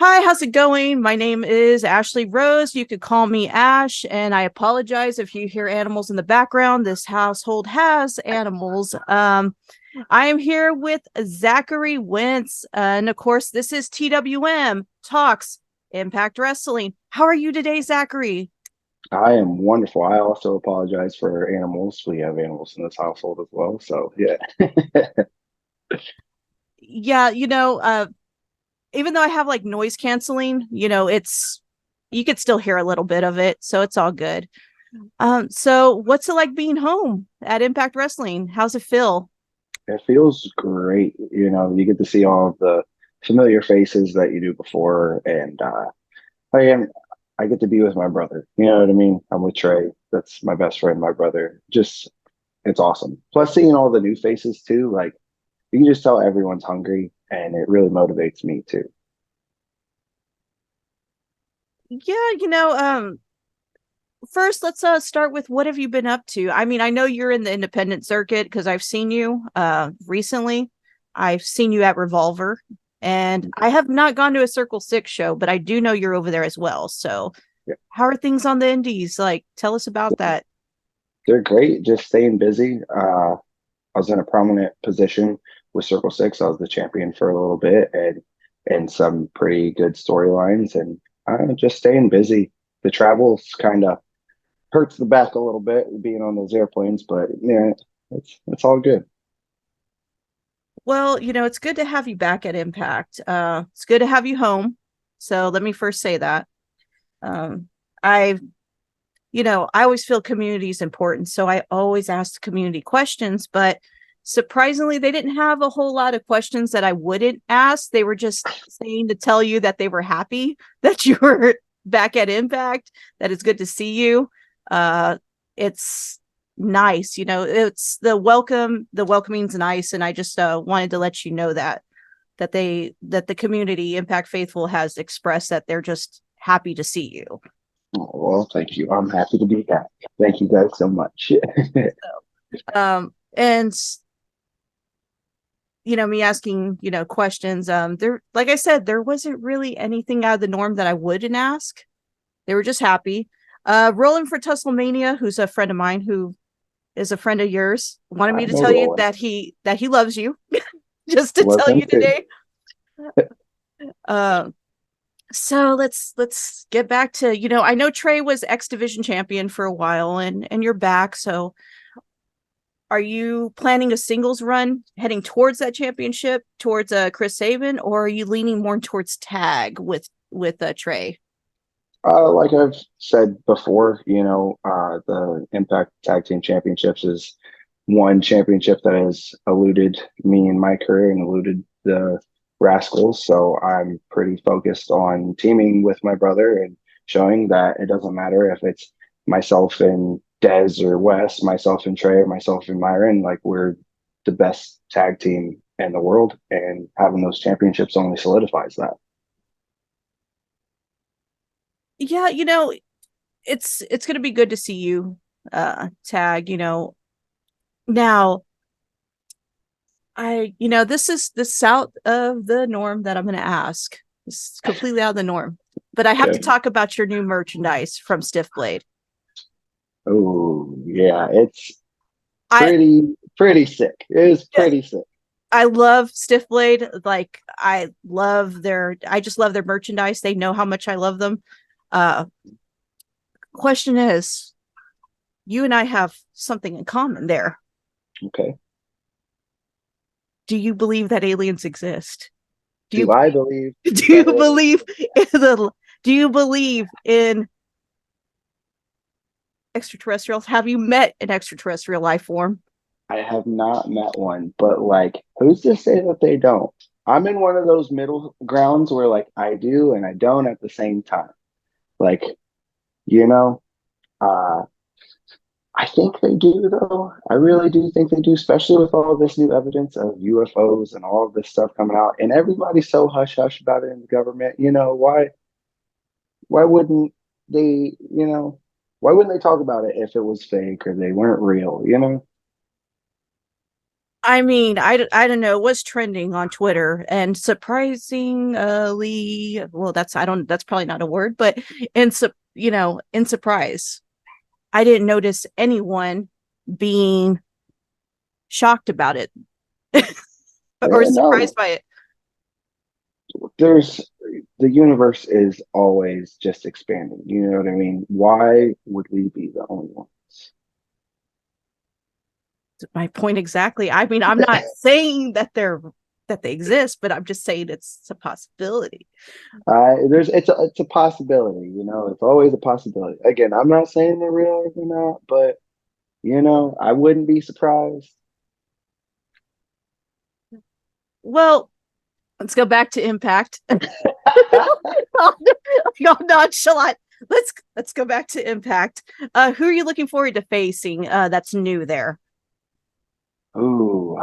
Hi, how's it going? My name is Ashley Rose. You could call me Ash, and I apologize if you hear animals in the background. This household has animals. I am here with Zachary Wentz, and of course, this is TWM Talks Impact Wrestling. How are you today, Zachary? I am wonderful. I also apologize for animals. We have animals in this household as well. So yeah. Yeah, even though I have like noise canceling, it's you could still hear a little bit of it, so it's all good. So what's it like being home at Impact Wrestling? How's it feel? It feels great. You get to see all of the familiar faces that you do before. And I am I get to be with my brother. You know what I mean? I'm with Trey. That's my best friend, my brother. Just it's awesome. Plus seeing all the new faces too, like you can just tell everyone's hungry and it really motivates me too. Yeah, first let's start with what have you been up to? I mean, I know you're in the independent circuit because I've seen you recently. I've seen you at Revolver, and I have not gone to a Circle Six show, but I do know you're over there as well. So Yeah. how are things on the indies? Like, tell us about that. They're great, just staying busy. I was in a prominent position with Circle Six. I was the champion for a little bit and some pretty good storylines and just staying busy. The travels kind of hurts the back a little bit being on those airplanes, but yeah, it's all good. Well, it's good to have you back at Impact. It's good to have you home. So let me first say that. Um, I I always feel community is important. So I always ask community questions, but surprisingly, they didn't have a whole lot of questions that I wouldn't ask. They were just saying to tell you that they were happy that you were back at Impact, that it's good to see you. It's nice, it's the welcoming's nice. And I just wanted to let you know that the community Impact Faithful has expressed that they're just happy to see you. Oh, well, thank you. I'm happy to be back. Thank you guys so much. And me asking, questions. There, like I said, there wasn't really anything out of the norm that I wouldn't ask. They were just happy. Rolling for Tusslemania, who's a friend of mine who is a friend of yours, wanted I me to know tell you rolling. that he loves you, just to Love tell him you too. today. Uh, so let's get back to, I know Trey was X Division champion for a while, and you're back. So are you planning a singles run heading towards that championship, towards Chris Sabin, or are you leaning more towards tag with Trey? Like I've said before, the Impact Tag Team Championships is one championship that has eluded me in my career and eluded the Rascals. So I'm pretty focused on teaming with my brother and showing that it doesn't matter if it's myself and Dez or Wes, myself and Trey, or myself and Myron, like we're the best tag team in the world, and having those championships only solidifies that. Yeah, it's gonna be good to see you tag. Now this is out of the norm that I'm gonna ask. It's completely out of the norm. But I have to Okay. talk about your new merchandise from Stiff Blade. Oh, yeah, it's I pretty sick. It is pretty sick. I love Stiff Blade. Like I just love their merchandise. They know how much I love them. Uh Question is, you and I have something in common there. Okay. Do you believe that aliens exist? Do you Do I believe do that you aliens believe exist? in the do you believe in extraterrestrials? Have you met an extraterrestrial life form? I have not met one, but like, who's to say that they don't? I'm in one of those middle grounds where like I do and I don't at the same time. Like, you know, uh, I think they do though. I really do think they do, especially with all this new evidence of UFOs and all of this stuff coming out. And everybody's so hush hush about it in the government. Why wouldn't they, why wouldn't they talk about it if it was fake or they weren't real, I mean, I don't know what's trending on Twitter, and surprisingly, well, that's probably not a word, but in surprise, I didn't notice anyone being shocked about it or Yeah, no, surprised by it. there's the universe is always just expanding. You know what I mean? Why would we be the only ones? My point exactly. I mean, I'm not saying that they exist, but I'm just saying it's a possibility. There's it's a possibility. You know, it's always a possibility. Again, I'm not saying they're real or they're not, but you know, I wouldn't be surprised. Well, let's go back to Impact. Y'all nonchalant. Let's go back to Impact. Who are you looking forward to facing? That's new there. Ooh,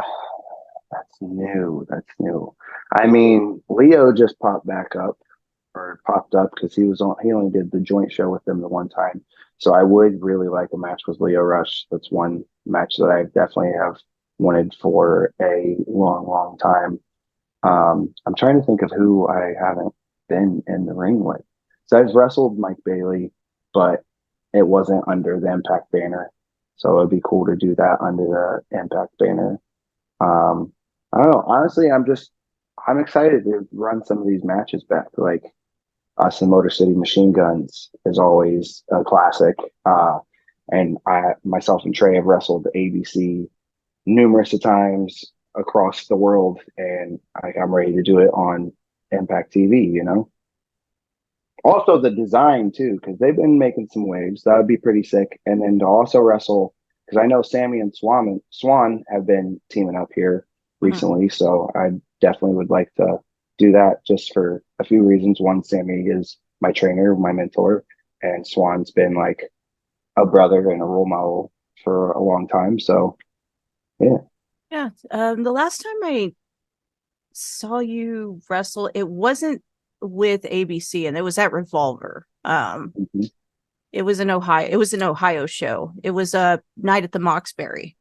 that's new. That's new. I mean, Leo just popped back up or popped up because he only did the joint show with them the one time. So I would really like a match with Leo Rush. That's one match that I definitely have wanted for a long, long time. I'm trying to think of who I haven't been in the ring with. So I've wrestled Mike Bailey, but it wasn't under the Impact banner. So it'd be cool to do that under the Impact banner. I don't know. Honestly, I'm excited to run some of these matches back. Like us and Motor City Machine Guns is always a classic. And myself and Trey have wrestled ABC numerous of times across the world, and I'm ready to do it on Impact TV. You know, also the design too, because they've been making some waves. That would be pretty sick. And then to also wrestle, because I know Sammy and Swan have been teaming up here Mhm. recently, so I definitely would like to do that just for a few reasons. One, Sammy is my trainer, my mentor, and Swan's been like a brother and a role model for a long time. So yeah. Yeah. The last time I saw you wrestle, it wasn't with ABC, and it was at Revolver. Mhm. It was in Ohio. It was an Ohio show. It was a night at the Moxbury.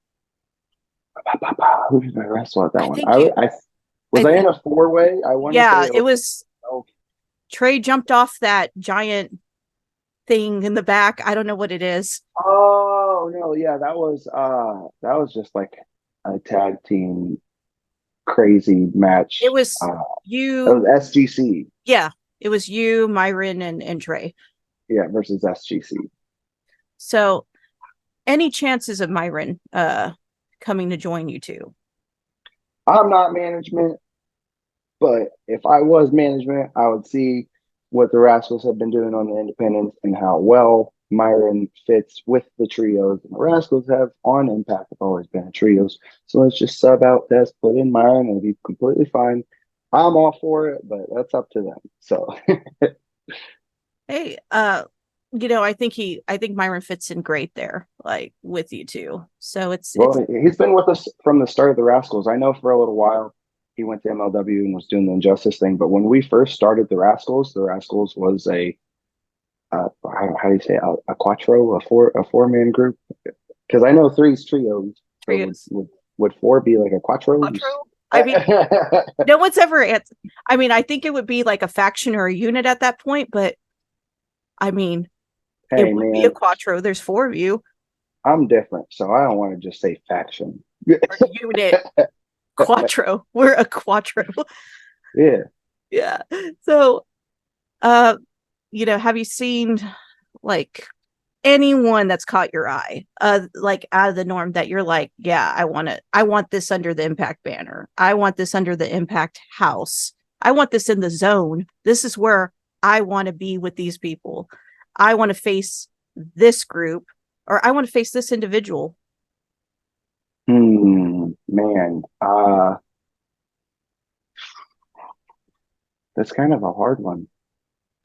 Who did I wrestle at that I one? think you. I I was I in think a four-way. I want to say yeah. it It was. was Oh, Trey jumped off that giant thing in the back. I don't know what it is. oh no, yeah, that was just like a tag team crazy It match. was That you. was SGC, Yeah, it was you, Myron, and Trey. yeah, versus SGC. So, any chances of Myron coming to join you two? I'm not management, but if I was management, I would see what the Rascals have been doing on the independents and how well Myron fits with the trios. And the Rascals have on Impact have always been a trios. So let's just sub out Des, put in Myron, and be completely fine. I'm all for it, but that's up to them. So Hey, I think Myron fits in great there, like with you two. So it's well, he's been with us from the start of the Rascals. I know for a little while he went to MLW and was doing the Injustice thing, but when we first started the Rascals was how do you say a quattro, a four-man group? Because I know three's trios. So trios. would four be like a quattro? Quattro. I mean, no one's ever. I mean, I think it would be like a faction or a unit at that point, but I mean, it Hey would be a man, quattro. There's four of you I'm different, so I don't want to just say faction. or unit. Quattro. We're a quattro. Yeah. Yeah. So, uh, have you seen like anyone that's caught your eye, like out of the norm that you're like, yeah, I want this under the Impact banner. I want this under the Impact house. I want this in the zone. This is where I want to be with these people. I want to face this group, or I want to face this individual. Man. That's kind of a hard one.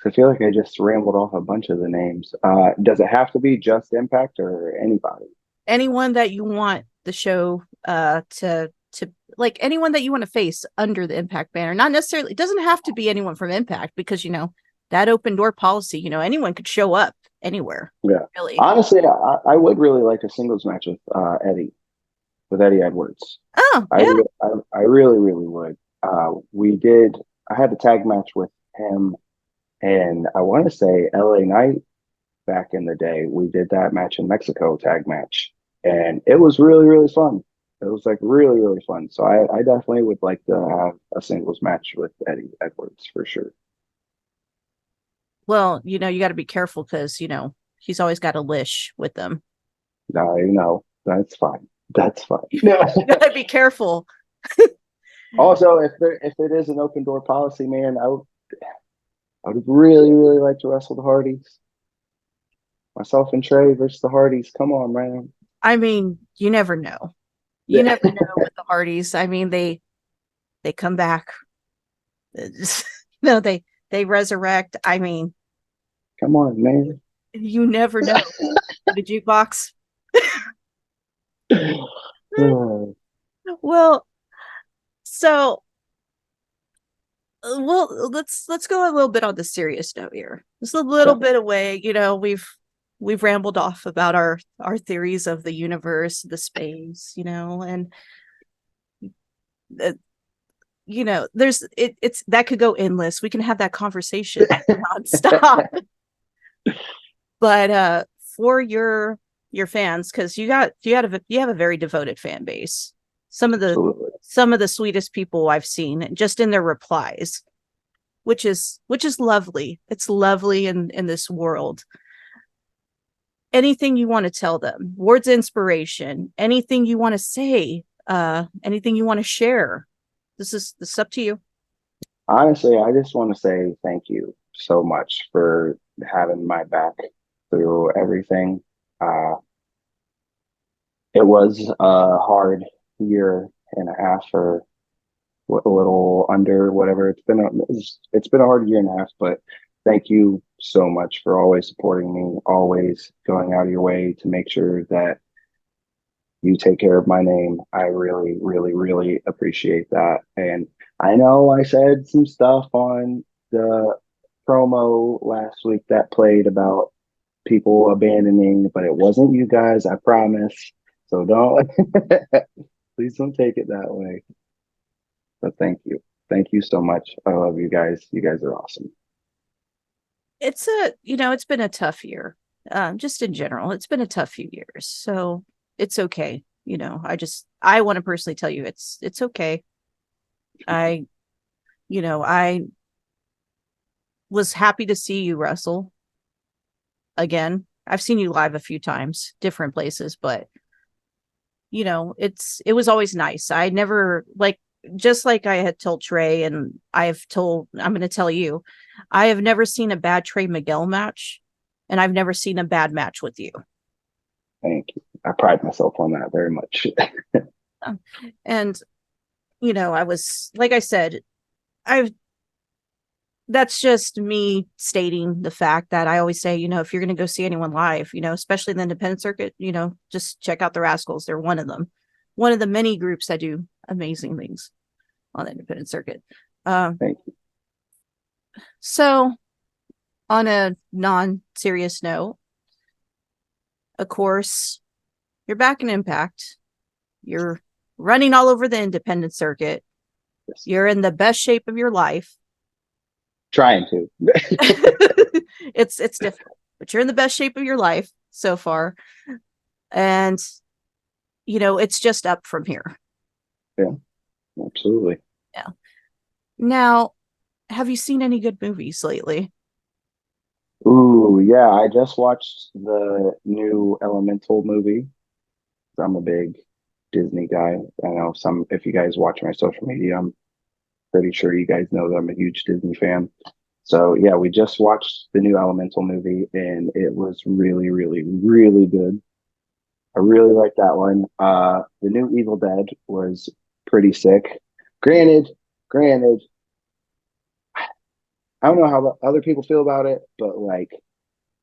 I feel like I just rambled off a bunch of the names. Does it have to be just Impact or anybody? Anyone that you want the show to like anyone that you want to face under the Impact banner. Not necessarily, it doesn't have to be anyone from Impact because that open door policy, anyone could show up anywhere, Yeah. really. Honestly, I would really like a singles match with Eddie, with Eddie Edwards. Oh, yeah. I really, really would. We did. I had a tag match with him, and I want to say LA Knight back in the day. We did that match in Mexico, tag match, and it was really, really fun. It was like really, really fun. So I definitely would like to have a singles match with Eddie Edwards for sure. Well, you got to be careful because, he's always got a leash with them. That's fine. That's fine. You got to be careful. Also, if it is an open door policy, man, I would really, really like to wrestle the Hardys. Myself and Trey versus the Hardys. Come on, man. I mean, you never know. You never know with the Hardys. I mean, they come back. They resurrect. I mean, Come on, man. you never know. The jukebox. Well, so let's go a little bit on the serious note here. Just a little bit away. We've rambled off about our theories of the universe, the space, and it's that could go endless. We can have that conversation nonstop. But for your fans, because you have a very devoted fan base. Absolutely. Some of the sweetest people I've seen just in their replies, which is lovely. It's lovely in this world. Anything you want to tell them, words of inspiration, anything you want to say, anything you want to share. This is up to you. Honestly, I just want to say thank you so much for having my back through everything. It was a hard year and a half, or a little under, whatever. It's been a hard year and a half, but thank you so much for always supporting me, always going out of your way to make sure that you take care of my name. I really, really, really appreciate that. And I know I said some stuff on the promo last week that played about people abandoning, but it wasn't you guys, I promise. So don't, please don't take it that way. But thank you. Thank you so much. I love you guys. You guys are awesome. It's been a tough year. Just in general, it's been a tough few years. So it's okay. I want to personally tell you it's okay. I was happy to see you wrestle again. I've seen you live a few times, different places, but it was always nice. I never just like I had told Trey, and I'm going to tell you, I have never seen a bad Trey Miguel match, and I've never seen a bad match with you. Thank you. I pride myself on that very much. And, I was, like I said, that's just me stating the fact that I always say, if you're going to go see anyone live, especially in the independent circuit, just check out the Rascals. They're one of them, one of the many groups that do amazing things on the independent circuit. Thank you. So on a non-serious note, of course, you're back in Impact. You're running all over the independent circuit. Yes. You're in the best shape of your life. Trying to. It's difficult, but you're in the best shape of your life so far. And, it's just up from here. Yeah, absolutely. Yeah. Now, have you seen any good movies lately? Ooh, yeah. I just watched the new Elemental movie. I'm a big Disney guy. I know if you guys watch my social media, I'm pretty sure you guys know that I'm a huge Disney fan. So yeah, we just watched the new Elemental movie, and it was really, really, really good. I really like that one. The new Evil Dead was pretty sick. Granted, I don't know how other people feel about it, but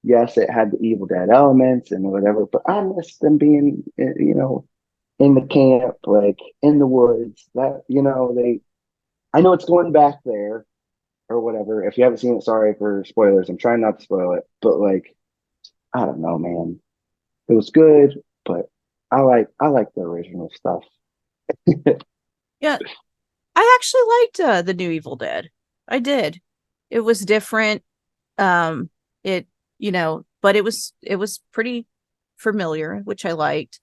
yes, it had the Evil Dead elements and whatever, but I miss them being, in the camp, in the woods. I know it's going back there or whatever. If you haven't seen it, sorry for spoilers. I'm trying not to spoil it, but I don't know, man. It was good, but I like the original stuff. Yeah, I actually liked the new Evil Dead. I did. It was different. It but it was pretty familiar, which I liked.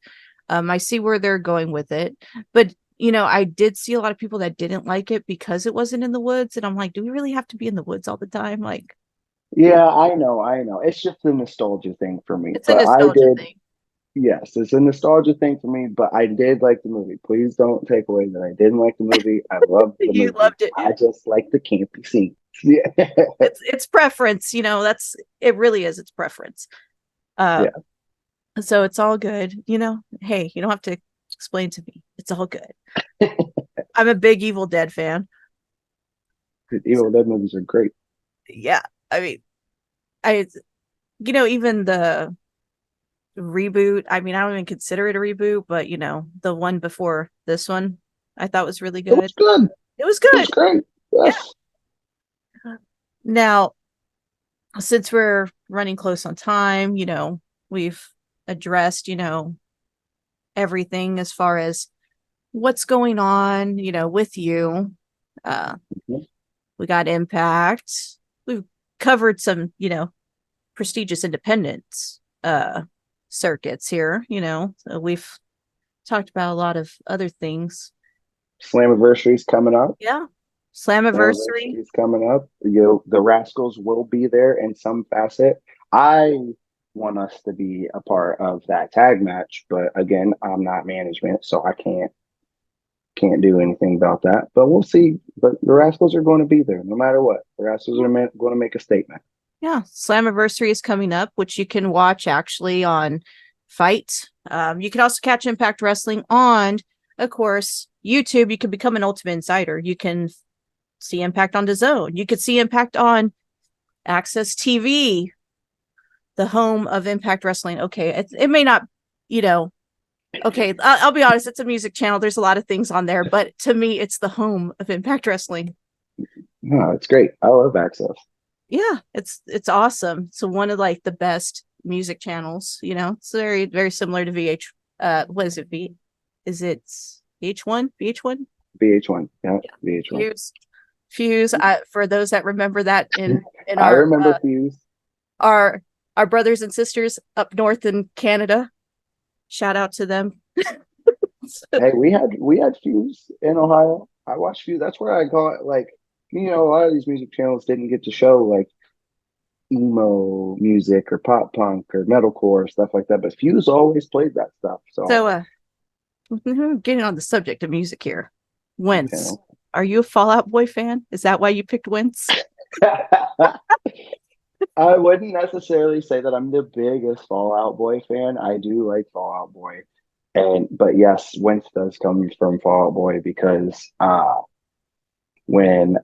I see where they're going with it, but I did see a lot of people that didn't like it because it wasn't in the woods, and I'm like, do we really have to be in the woods all the time? Like, Yeah, I know. It's just a nostalgia thing for me. it's a But I nostalgia did, thing. yes, it's a nostalgia thing for me, but I did like the movie. Please don't take away that I didn't like the movie. I loved the You movie. loved it. I just like the campy scenes. Yeah. It's preference, that's it. Really is. It's preference. Uh, Yeah. so it's all good. Hey, you don't have to explain to me. It's all good. I'm a big Evil Dead fan. The So, Evil Dead movies are great. yeah, I mean, I even the reboot. I mean, I don't even consider it a reboot, but the one before this one, I thought was really It was good. good. It was It was good. great. Yeah. Yes. Now, since we're running close on time, we've addressed, everything as far as what's going on, with you. Uh, Mhm. we got Impact. We've covered some, prestigious independence circuits here. So we've talked about a lot of other things. Slammiversary's coming up. Yeah. Slammiversary. Slammiversary is coming up. The Rascals will be there in some facet. I want us to be a part of that tag match, but again, I'm not management, so I can't do anything about that. But we'll see. But the Rascals are going to be there no matter what. The Rascals are going to make a statement. Yeah. Slammiversary is coming up, which you can watch actually on Fight. You can also catch Impact Wrestling on, of course, YouTube. You can become an Ultimate Insider. You can see Impact on DAZN. You could see Impact on Access TV, the home of Impact Wrestling. Okay, it may not, you know. Okay, I'll be honest. It's a music channel. There's a lot of things on there, but to me, it's the home of Impact Wrestling. No, it's great. I love Access. Yeah, it's awesome. So one of like the best music channels. It's very very similar to VH. What is it? Is it VH1? VH1? VH1. Yeah, Yeah. VH1. Fuse. For those that remember that in I our remember Fuse. our our brothers and sisters up north in Canada. Shout out to them. Hey, we had Fuse in Ohio. I watched Fuse. That's where I got like, a lot of these music channels didn't get to show like emo music or pop punk or metalcore or stuff like that, but Fuse always played that stuff. So, So getting on the subject of music here. you Wentz. know. Are you a Fallout Boy fan? Is that why you picked Wentz? I wouldn't necessarily say that I'm the biggest Fallout Boy fan. I do like Fallout Boy. But yes, Wentz does come from Fallout Boy because when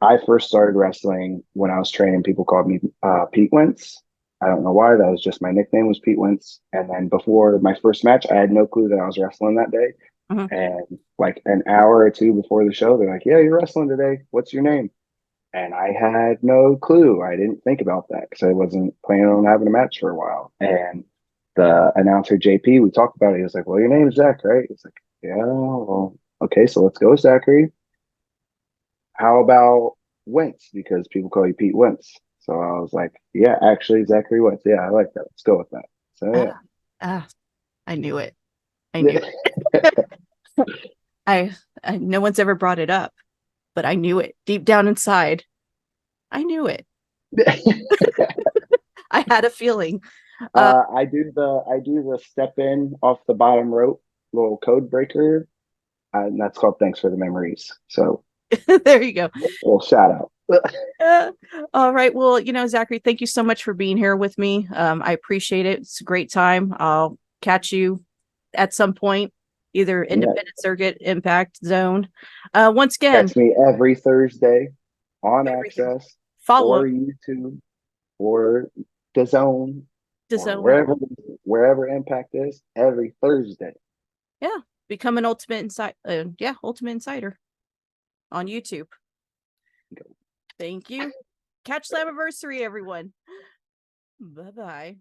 I first started wrestling, when I was training, people called me Pete Wentz. I don't know why. That was just my nickname was Pete Wentz. And then before my first match, I had no clue that I was wrestling that day. Mhm. And like an hour or two before the show, they're like, "Yeah, you're wrestling today. What's your name?" And I had no clue. I didn't think about that because I wasn't planning on having a match for a while. And the announcer JP, we talked about it. He was like, "Well, your name is Zach, right?" It's like, "Yeah, well, okay, so let's go, Zachary. How about Wentz? Because people call you Pete Wentz." So I was like, "Yeah, actually, Zachary Wentz. Yeah, I like that. Let's go with that." So Ah, ah, I knew it. I knew yeah. it. No one's ever brought it up, but I knew it deep down inside. I knew it. I had a feeling. Uh, I do the step in off the bottom rope, little code breaker, and that's called "Thanks for the Memories." So there you go. little shout out. Uh, all right. Well, Zachary, thank you so much for being here with me. I appreciate it. It's a great time. I'll catch you at some point, either Yeah, Independent Circuit, Impact Zone. Once again, catch me every Thursday on every Thursday. Access Follow or up YouTube or the Zone to or Zone. wherever Impact is every Thursday. Yeah. Become an Ultimate Insider. Yeah, Ultimate Insider on YouTube. Thank you. Catch Slammiversary, everyone. Bye bye.